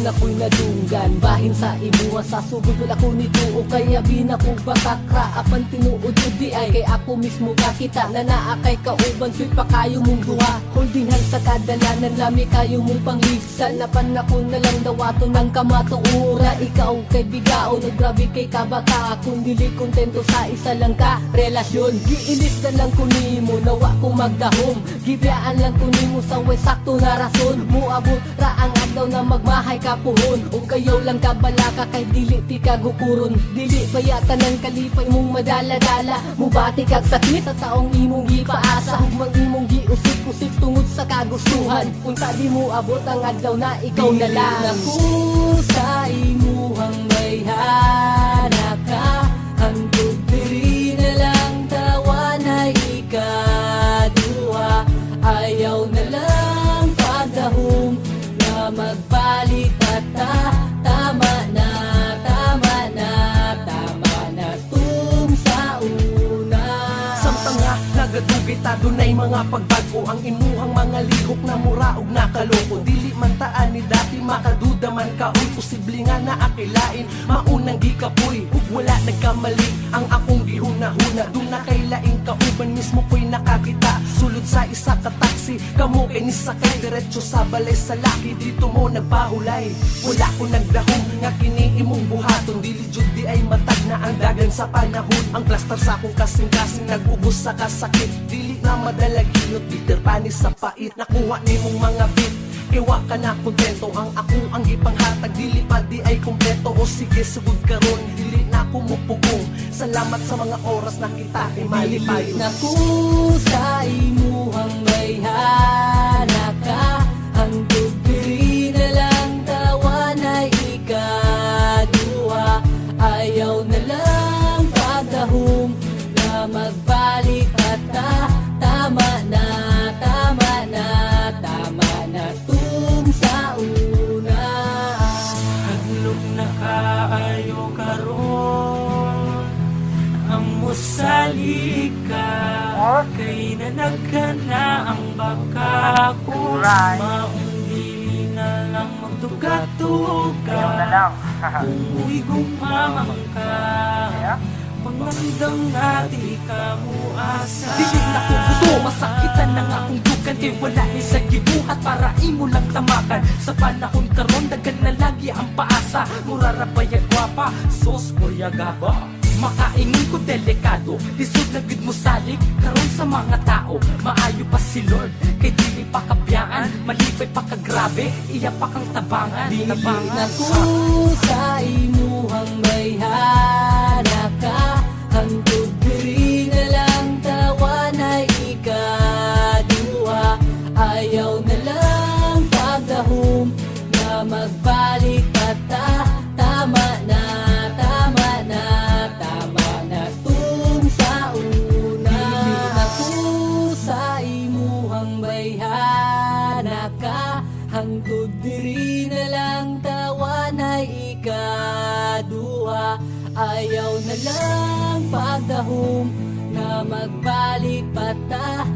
Kung ako'y nadunggan, bahin sa imuha sa subod ako nito o kaya binako batakra apan tinuod di ay kay ako mismo kakita na naakay kauban sweet pa kayo mong duha holding hands sa kadalanan lami kayo mong pangligsan napan ako na lang dawato ng kamatuura ikaw kay bigaon o grabe kay kabata kung dili kontento sa isa lang ka relasyon giilis na lang ko nimo nawa ko magdahom gibiyaan lang ko nimo sa way sakto na rason muabot ra ang adlaw na magmahay ka puhon o kayo lang kabalaka kay dili ti kagukuron dili bayata ng kalipay mong madala-dala mubati kag sakit sa taong imong gipaasa hugmang imong giusik-usik tungod sa kagustuhan kung di mo abot ang adlaw na ikaw na lang ako sa imuhang bayhana ka hangtod diri na lang tawa na ikaduha ayaw na lang pagdahom na magbalik at tama na tum sa una samtang nga nagadugay ta dunay mga pagbago ang imuhang mga lihok na muraog nakaloko dili man taan ni dati makaduda man kaoy posible nga naakilain maunang gikapoy ug wala nagkamali ang akong gihuna-huna dun na kay laing kauban mismo ko'y nakakita sulod sa isa ka taxi kamo kay nisakay diretso sa balay sa laki dito mo nagpahulay wala ko nagdahom nga kini imong buhaton dili jud di ay matag na ang dagan sa panahon ang plaster sa akong kasing-kasing nag-ubos sa kasakit dili na madalag hinot bitter panis sa pait nakuha nimong mga bit iwa ka na kontento ang ako ang gipanghatag dili pa di ay kompleto o sige sugod karon dili na ako mupugong salamat sa mga oras na kita ay malipayon naku sa imuhang bayhana ka hangtod diri na lang tawa na ikaduha ayaw na lang pagdahom na magbalik at tama na tum sa una haglog na kaayo karon ang musalik ka kay nanagkana ang baka ko maundili na lang magtuga-tuga kung uwi gumamang ka pangandang nati ka mo asa dili na ko gusto masakitan ng akong dugan kay wala ni sa gibuhat para imo lang tamakan sa panahon karon dagan na lagi ang paasa murara bayag gwapa sos kuryagaba makaingon ko delikado lisod na gid mo salig karon sa mga tao maayo pa si Lord kay dili pa kabiyaan malipay pa ka grabe iya pa kang tabangan dili na ko sa imuhang bayhana ka hangtod diri na lang tawa na ikaduha ayaw na lang pagdahom na magbalik at tama na tum sa una dili na ko sa imuhang bayhana ka hangtod diri na lang tawa na ikaduha ayaw na lang pagdahom na magbalik pata